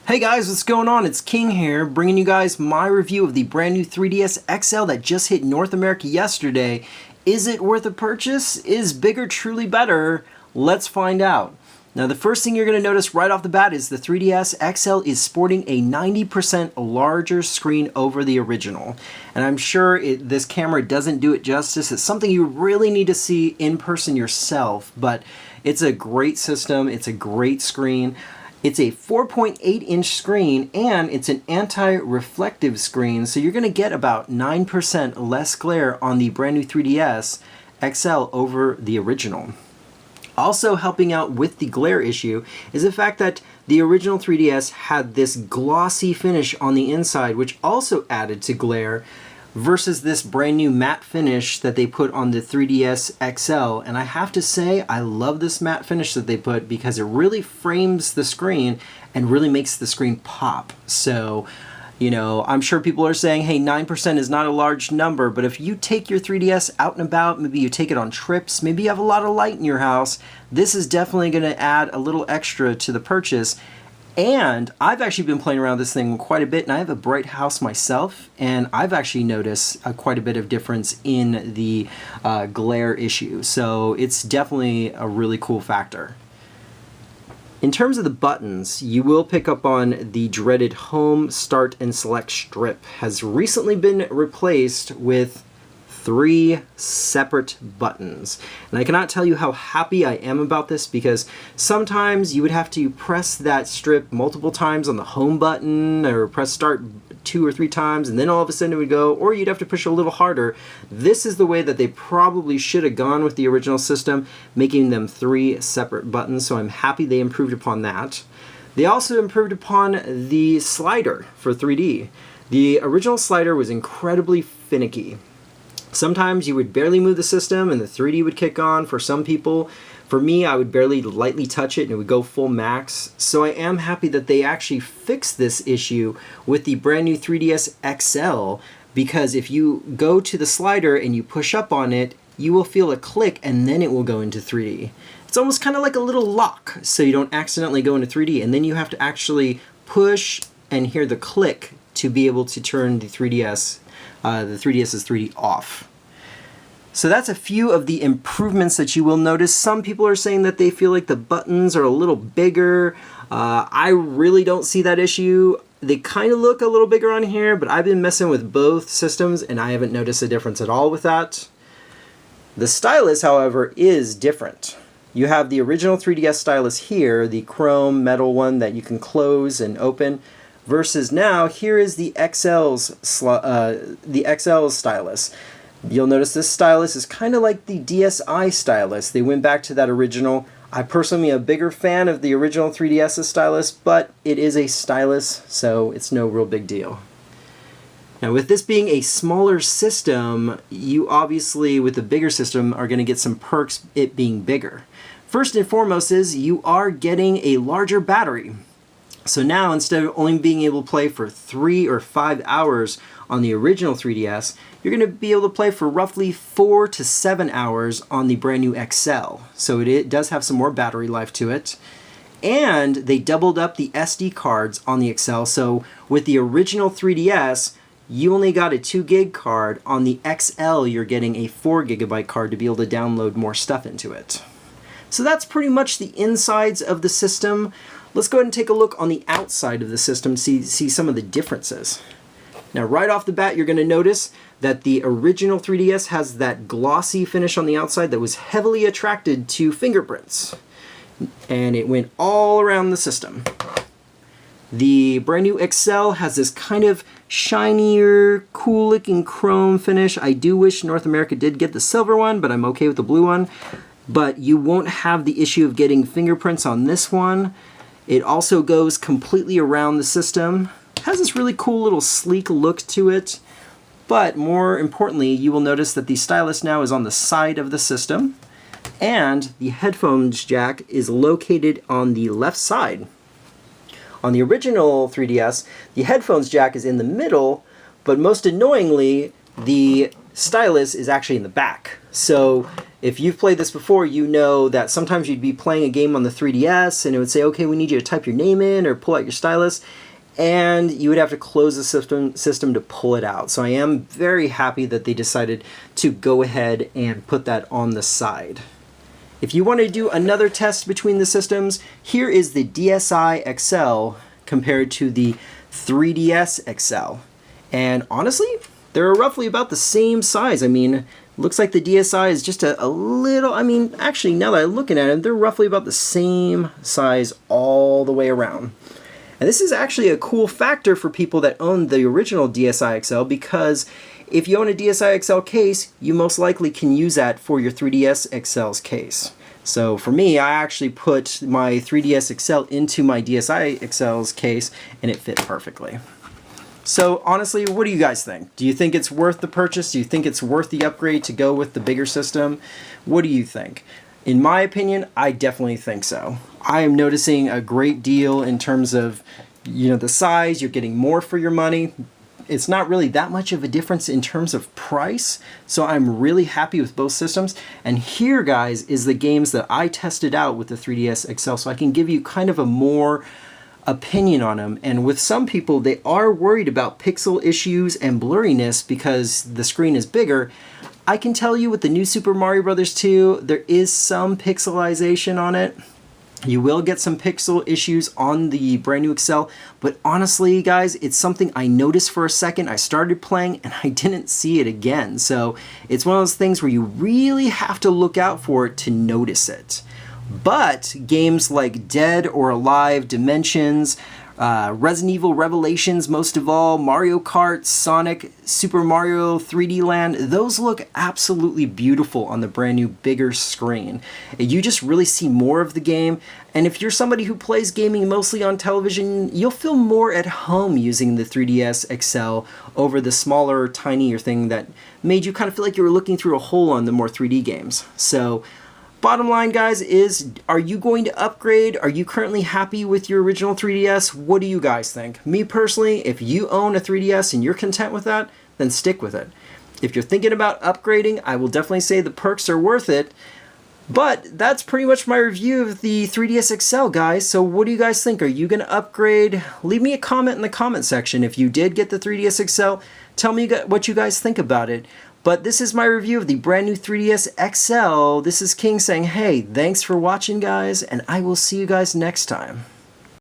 Hey guys, what's going on? It's King here, bringing you guys my review of the brand new 3DS XL that just hit North America yesterday. Is it worth a purchase? Is bigger truly better? Let's find out. Now the first thing you're going to notice right off the bat is the 3DS XL is sporting a 90% larger screen over the original. And I'm sure this camera doesn't do it justice. It's something you really need to see in person yourself, but it's a great system. It's a great screen. It's a 4.8-inch screen and it's an anti-reflective screen, so you're going to get about 9% less glare on the brand new 3DS XL over the original. Also helping out with the glare issue is the fact that the original 3DS had this glossy finish on the inside, which also added to glare, versus this brand new matte finish that they put on the 3DS XL. And I have to say, I love this matte finish that they put because it really frames the screen and really makes the screen pop. So, you know, I'm sure people are saying, hey, 9% is not a large number, but if you take your 3DS out and about, maybe you take it on trips, maybe you have a lot of light in your house, this is definitely going to add a little extra to the purchase. And I've actually been playing around this thing quite a bit, and I have a bright house myself, and I've actually noticed quite a bit of difference in the glare issue. So it's definitely a really cool factor. In terms of the buttons, you will pick up on the dreaded Home, Start, and Select strip has recently been replaced with 3 separate buttons. And I cannot tell you how happy I am about this, because sometimes you would have to press that strip multiple times on the home button or press start 2 or 3 times and then all of a sudden it would go, or you'd have to push a little harder. This is the way that they probably should have gone with the original system, making them 3 separate buttons, so I'm happy they improved upon that. They also improved upon the slider for 3D. The original slider was incredibly finicky. Sometimes you would barely move the system and the 3D would kick on for some people. For me, I would barely lightly touch it and it would go full max. So I am happy that they actually fixed this issue with the brand new 3DS XL, because if you go to the slider and you push up on it, you will feel a click and then it will go into 3D. It's almost kind of like a little lock, so you don't accidentally go into 3D, and then you have to actually push and hear the click to be able to turn the 3DS's 3D off. So that's a few of the improvements that you will notice. Some people are saying that they feel like the buttons are a little bigger. I really don't see that issue. They kind of look a little bigger on here, but I've been messing with both systems and I haven't noticed a difference at all with that. The stylus, however, is different. You have the original 3DS stylus here, the chrome metal one that you can close and open, versus now, here is the XL's stylus. You'll notice this stylus is kind of like the DSi stylus. They went back to that original. I personally am a bigger fan of the original 3DS's stylus, but it is a stylus, so it's no real big deal. Now with this being a smaller system, you obviously, with the bigger system, are going to get some perks it being bigger. First and foremost is you are getting a larger battery. So now, instead of only being able to play for 3 or 5 hours on the original 3DS, you're going to be able to play for roughly 4 to 7 hours on the brand new XL. So it does have some more battery life to it. And they doubled up the SD cards on the XL. So with the original 3DS, you only got a 2 gig card. On the XL, you're getting a 4 gigabyte card to be able to download more stuff into it. So that's pretty much the insides of the system. Let's go ahead and take a look on the outside of the system to see some of the differences. Now right off the bat, you're going to notice that the original 3DS has that glossy finish on the outside that was heavily attracted to fingerprints. And it went all around the system. The brand new XL has this kind of shinier, cool looking chrome finish. I do wish North America did get the silver one, but I'm okay with the blue one. But you won't have the issue of getting fingerprints on this one. It also goes completely around the system. It has this really cool little sleek look to it. But more importantly, you will notice that the stylus now is on the side of the system, and the headphones jack is located on the left side. On the original 3DS, the headphones jack is in the middle, but most annoyingly, the stylus is actually in the back. So if you've played this before, you know that sometimes you'd be playing a game on the 3DS and it would say, okay, we need you to type your name in or pull out your stylus, and you would have to close the system to pull it out. So I am very happy that they decided to go ahead and put that on the side. If you want to do another test between the systems, here is the DSi XL compared to the 3DS XL. And honestly, they're roughly about the same size. I mean, looks like the DSi is just a little, I mean, actually now that I'm looking at them, they're roughly about the same size all the way around. And this is actually a cool factor for people that own the original DSi XL, because if you own a DSi XL case, you most likely can use that for your 3DS XL's case. So for me, I actually put my 3DS XL into my DSi XL's case, and it fit perfectly. So honestly, what do you guys think? Do you think it's worth the purchase? Do you think it's worth the upgrade to go with the bigger system? What do you think? In my opinion, I definitely think so. I am noticing a great deal in terms of, you know, the size. You're getting more for your money. It's not really that much of a difference in terms of price, so I'm really happy with both systems. And here, guys, is the games that I tested out with the 3DS XL, so I can give you kind of a more opinion on them. And with some people, they are worried about pixel issues and blurriness because the screen is bigger. I can tell you with the new Super Mario Bros. 2, there is some pixelization on it. You will get some pixel issues on the brand new XL, but honestly, guys, it's something I noticed for a second. I started playing and I didn't see it again. So it's one of those things where you really have to look out for it to notice it. But games like Dead or Alive, Dimensions, Resident Evil Revelations, most of all, Mario Kart, Sonic, Super Mario 3D Land, those look absolutely beautiful on the brand new bigger screen. You just really see more of the game, and if you're somebody who plays gaming mostly on television, you'll feel more at home using the 3DS XL over the smaller, tinier thing that made you kind of feel like you were looking through a hole on the more 3D games. So bottom line, guys, is are you going to upgrade? Are you currently happy with your original 3DS? What do you guys think? Me personally, if you own a 3DS and you're content with that, then stick with it. If you're thinking about upgrading, I will definitely say the perks are worth it. But that's pretty much my review of the 3DS XL, guys. So what do you guys think? Are you going to upgrade? Leave me a comment in the comment section. If you did get the 3DS XL, tell me what you guys think about it. But this is my review of the brand new 3DS XL. This is King saying, hey, thanks for watching, guys, and I will see you guys next time.